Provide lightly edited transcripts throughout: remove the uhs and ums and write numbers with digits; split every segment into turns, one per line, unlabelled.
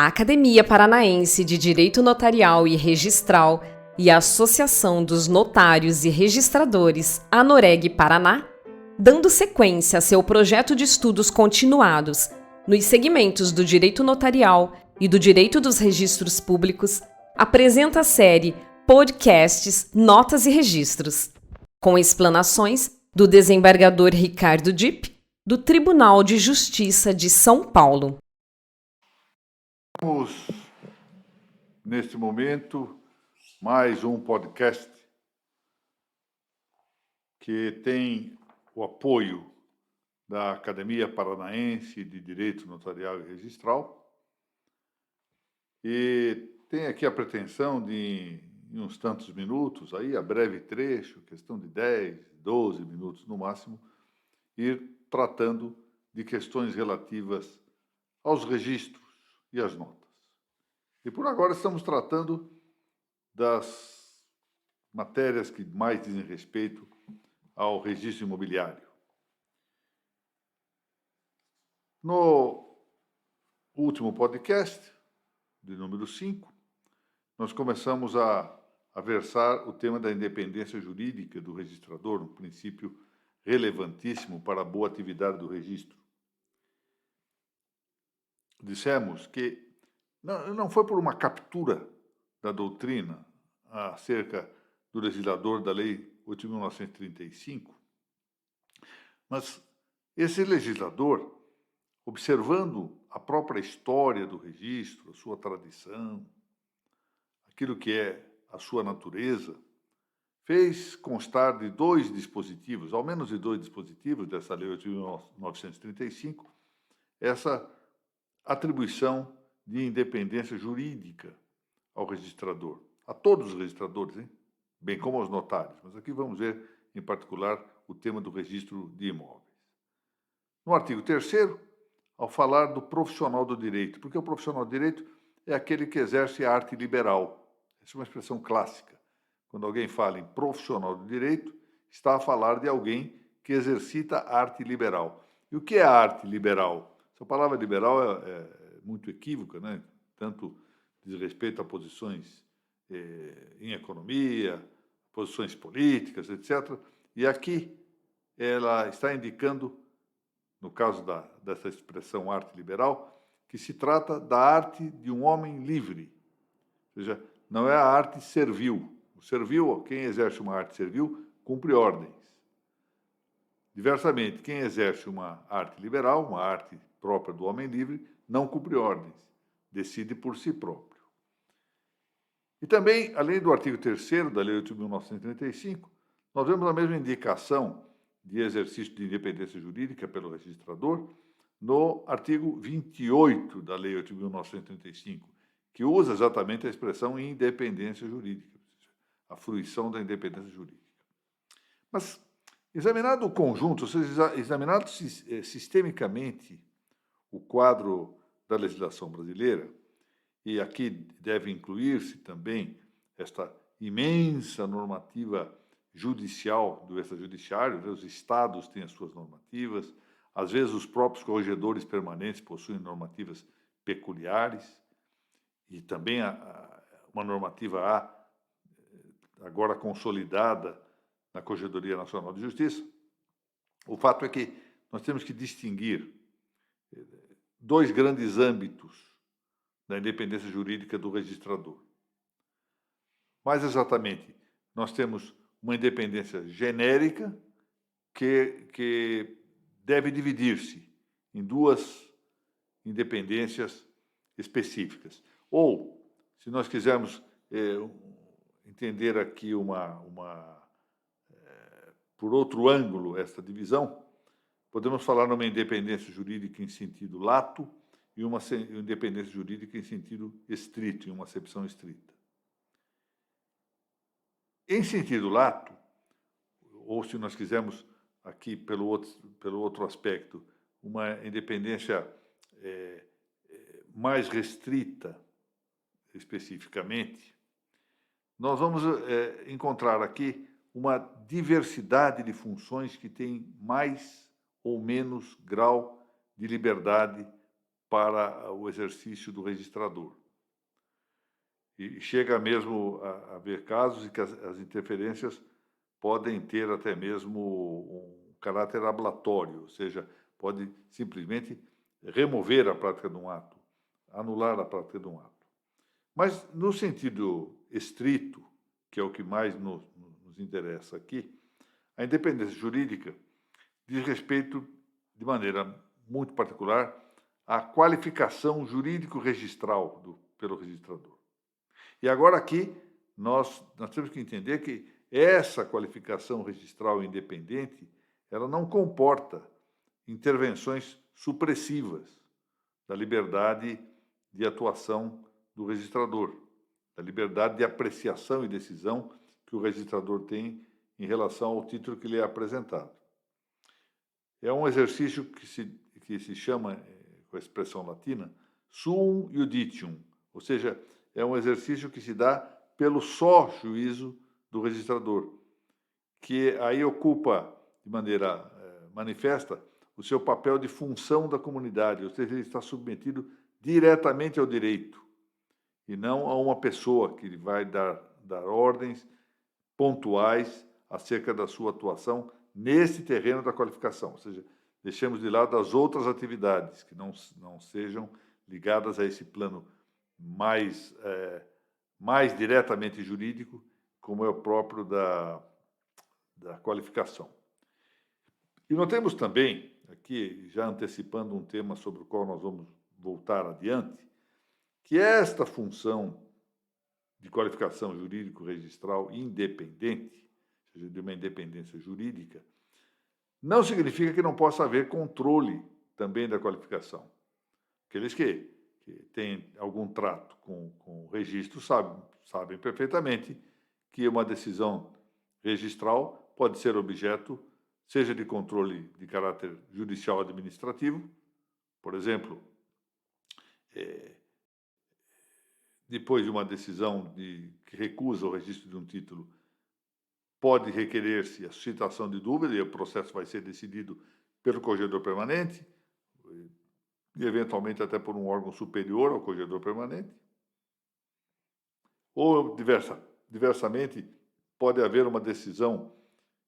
A Academia Paranaense de Direito Notarial e Registral e a Associação dos Notários e Registradores, ANOREG Paraná, dando sequência a seu projeto de estudos continuados nos segmentos do direito notarial e do direito dos registros públicos, apresenta a série Podcasts Notas e Registros, com explanações do desembargador Ricardo Dipp, do Tribunal de Justiça de São Paulo.
Temos, neste momento, mais um podcast que tem o apoio da Academia Paranaense de Direito Notarial e Registral e tem aqui a pretensão de, em uns tantos minutos, aí a breve trecho, questão de 10, 12 minutos no máximo, ir tratando de questões relativas aos registros e às notas. E por agora estamos tratando das matérias que mais dizem respeito ao registro imobiliário. No último podcast, de número 5, nós começamos a versar o tema da independência jurídica do registrador, um princípio relevantíssimo para a boa atividade do registro. Dissemos que não foi por uma captura da doutrina acerca do legislador da Lei 8.935, mas esse legislador, observando a própria história do registro, a sua tradição, aquilo que é a sua natureza, fez constar de dois dispositivos, ao menos de dois dispositivos dessa Lei 8.935, essa atribuição de independência jurídica ao registrador, a todos os registradores, hein? Bem como aos notários, mas aqui vamos ver, em particular, o tema do registro de imóveis. No artigo 3º, ao falar do profissional do direito, porque o profissional do direito é aquele que exerce a arte liberal. Essa é uma expressão clássica. Quando alguém fala em profissional do direito, está a falar de alguém que exercita a arte liberal. E o que é a arte liberal? Essa palavra liberal é muito equívoca, né? Tanto diz respeito a posições em economia, posições políticas, etc. E aqui ela está indicando, no caso dessa expressão arte liberal, que se trata da arte de um homem livre. Ou seja, não é a arte servil. O servil, quem exerce uma arte servil, cumpre ordens. Diversamente, quem exerce uma arte liberal, uma arte própria do homem livre, não cumpre ordens, decide por si próprio. E também, além do artigo 3º da Lei 8.935, nós vemos a mesma indicação de exercício de independência jurídica pelo registrador no artigo 28 da Lei 8.935, que usa exatamente a expressão independência jurídica, a fruição da independência jurídica. Mas, examinado o conjunto, ou seja, examinado sistemicamente o quadro da legislação brasileira, e aqui deve incluir-se também esta imensa normativa judicial do extrajudiciário, os estados têm as suas normativas, às vezes os próprios corregedores permanentes possuem normativas peculiares, e também uma normativa agora consolidada na Corregedoria Nacional de Justiça. O fato é que nós temos que distinguir dois grandes âmbitos da independência jurídica do registrador. Mais exatamente, nós temos uma independência genérica que deve dividir-se em duas independências específicas. Ou, se nós quisermos entender aqui por outro ângulo esta divisão, podemos falar numa independência jurídica em sentido lato e uma independência jurídica em sentido estrito, em uma acepção estrita. Em sentido lato, ou se nós quisermos aqui pelo outro aspecto, uma independência mais restrita especificamente, nós vamos encontrar aqui uma diversidade de funções que têm mais ou menos grau de liberdade para o exercício do registrador. E chega mesmo a haver casos em que as interferências podem ter até mesmo um caráter ablatório, ou seja, pode simplesmente remover a prática de um ato, anular a prática de um ato. Mas, no sentido estrito, que é o que mais nos interessa aqui, a independência jurídica diz respeito, de maneira muito particular, à qualificação jurídico-registral pelo registrador. E agora aqui nós temos que entender que essa qualificação registral independente, ela não comporta intervenções supressivas da liberdade de atuação do registrador, da liberdade de apreciação e decisão que o registrador tem em relação ao título que lhe é apresentado. É um exercício que se chama, com a expressão latina, suum iuditium, ou seja, é um exercício que se dá pelo só juízo do registrador, que aí ocupa de maneira manifesta o seu papel de função da comunidade, ou seja, ele está submetido diretamente ao direito e não a uma pessoa que vai dar ordens pontuais acerca da sua atuação nesse terreno da qualificação, ou seja, deixemos de lado as outras atividades que não sejam ligadas a esse plano mais diretamente jurídico, como é o próprio da qualificação. E nós temos também, aqui já antecipando um tema sobre o qual nós vamos voltar adiante, que esta função de qualificação jurídico-registral independente, ou seja, de uma independência jurídica, não significa que não possa haver controle também da qualificação. Aqueles que têm algum trato com o registro sabem perfeitamente que uma decisão registral pode ser objeto, seja de controle de caráter judicial administrativo, por exemplo, depois de uma decisão que recusa o registro de um título, pode requerer-se a suscitação de dúvida e o processo vai ser decidido pelo corregedor permanente, e eventualmente até por um órgão superior ao corregedor permanente. Ou, diversamente, pode haver uma decisão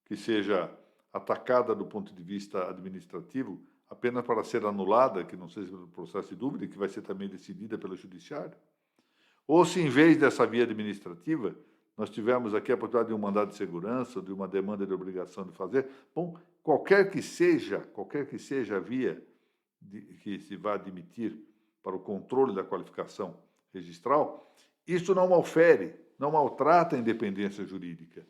que seja atacada do ponto de vista administrativo apenas para ser anulada, que não seja pelo processo de dúvida, que vai ser também decidida pelo judiciário. Ou se, em vez dessa via administrativa, nós tivermos aqui a possibilidade de um mandado de segurança, ou de uma demanda de obrigação de fazer, bom, qualquer que seja a via que se vai admitir para o controle da qualificação registral, isso não maltrata a independência jurídica,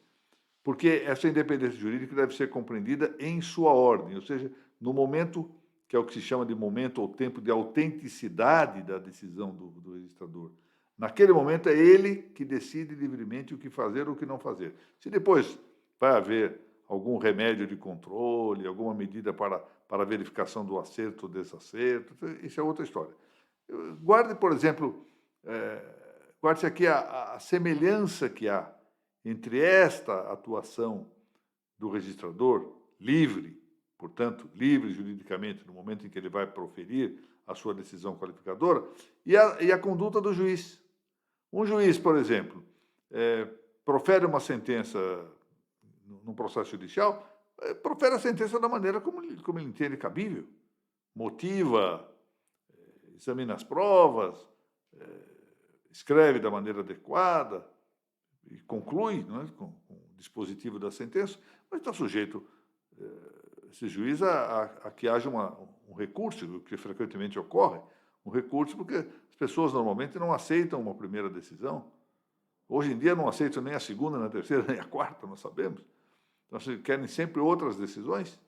porque essa independência jurídica deve ser compreendida em sua ordem, ou seja, no momento, que é o que se chama de momento ou tempo de autenticidade da decisão do registrador. Naquele momento é ele que decide livremente o que fazer ou o que não fazer. Se depois vai haver algum remédio de controle, alguma medida para verificação do acerto ou desacerto, isso é outra história. Guarde, por exemplo, guarde-se aqui a semelhança que há entre esta atuação do registrador, livre, portanto, livre juridicamente no momento em que ele vai proferir a sua decisão qualificadora, e a conduta do juiz. Um juiz, por exemplo, profere uma sentença num processo judicial, profere a sentença da maneira como ele entende cabível, motiva, examina as provas, escreve da maneira adequada e conclui, não é, com o dispositivo da sentença, mas está sujeito, esse juiz, a que haja um recurso, o que frequentemente ocorre, um recurso, porque as pessoas normalmente não aceitam uma primeira decisão. Hoje em dia não aceitam nem a segunda, nem a terceira, nem a quarta, nós sabemos. Então, querem sempre outras decisões.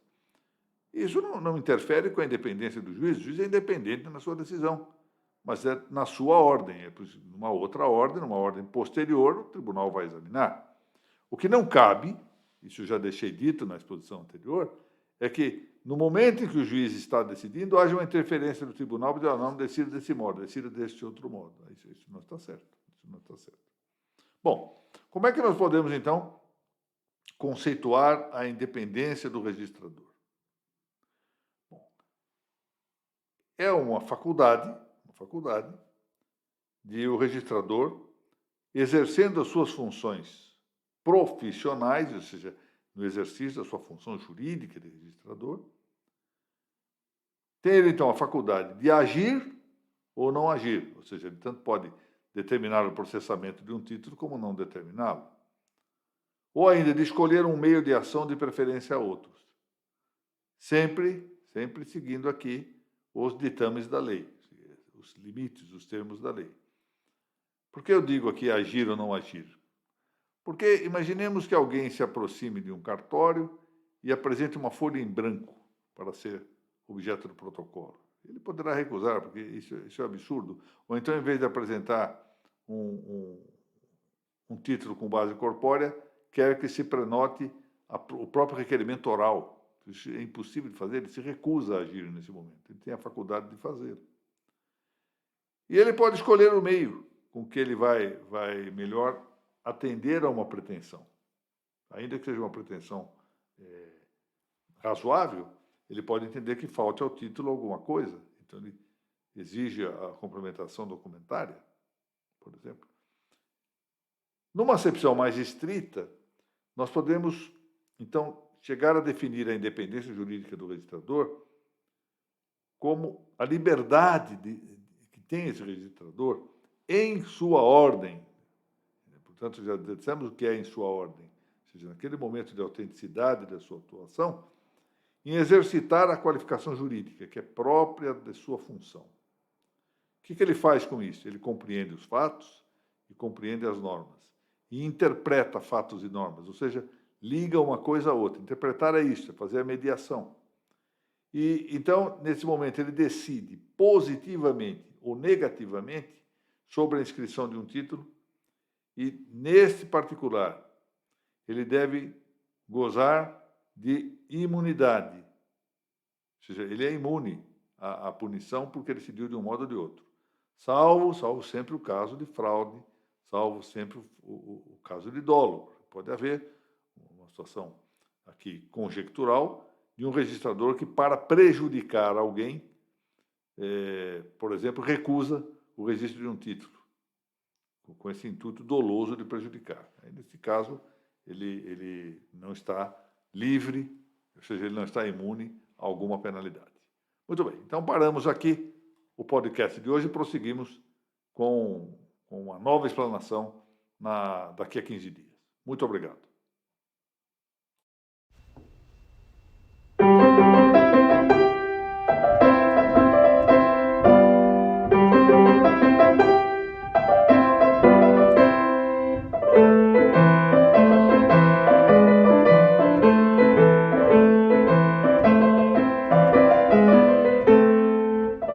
Isso não interfere com a independência do juiz. O juiz é independente na sua decisão, mas é na sua ordem. Numa outra ordem, numa ordem posterior, o tribunal vai examinar. O que não cabe, isso eu já deixei dito na exposição anterior, é que, no momento em que o juiz está decidindo, haja uma interferência do tribunal para dizer, não decida desse modo, decida deste outro modo. Isso não está certo. Isso não está certo. Bom, como é que nós podemos, então, conceituar a independência do registrador? Bom, é uma faculdade de o registrador, exercendo as suas funções profissionais, ou seja, no exercício da sua função jurídica de registrador, ter, então, a faculdade de agir ou não agir, ou seja, ele tanto pode determinar o processamento de um título como não determiná-lo, ou ainda de escolher um meio de ação de preferência a outros, sempre seguindo aqui os ditames da lei, os limites, os termos da lei. Por que eu digo aqui agir ou não agir? Porque imaginemos que alguém se aproxime de um cartório e apresente uma folha em branco para ser objeto do protocolo. Ele poderá recusar, porque isso é absurdo. Ou então, em vez de apresentar um título com base corpórea, quer que se prenote o próprio requerimento oral. Isso é impossível de fazer, ele se recusa a agir nesse momento. Ele tem a faculdade de fazer. E ele pode escolher o meio com que ele vai melhor atender a uma pretensão. Ainda que seja uma pretensão razoável, ele pode entender que falte ao título alguma coisa. Então, ele exige a complementação documentária, por exemplo. Numa acepção mais estrita, nós podemos, então, chegar a definir a independência jurídica do registrador como a liberdade que tem esse registrador em sua ordem. Portanto, já dissemos o que é em sua ordem, ou seja, naquele momento de autenticidade da sua atuação, em exercitar a qualificação jurídica, que é própria de sua função. O que ele faz com isso? Ele compreende os fatos e compreende as normas. E interpreta fatos e normas, ou seja, liga uma coisa a outra. Interpretar é isso, é fazer a mediação. E então, nesse momento, ele decide positivamente ou negativamente sobre a inscrição de um título e, nesse particular, ele deve gozar de imunidade. Ou seja, ele é imune à punição porque ele decidiu de um modo ou de outro. Salvo sempre o caso de fraude, salvo sempre o caso de dolo. Pode haver uma situação aqui conjectural de um registrador que, para prejudicar alguém, por exemplo, recusa o registro de um título, com esse intuito doloso de prejudicar. Aí, nesse caso, ele não está livre, ou seja, ele não está imune a alguma penalidade. Muito bem, então paramos aqui o podcast de hoje e prosseguimos com uma nova explanação daqui a 15 dias. Muito obrigado.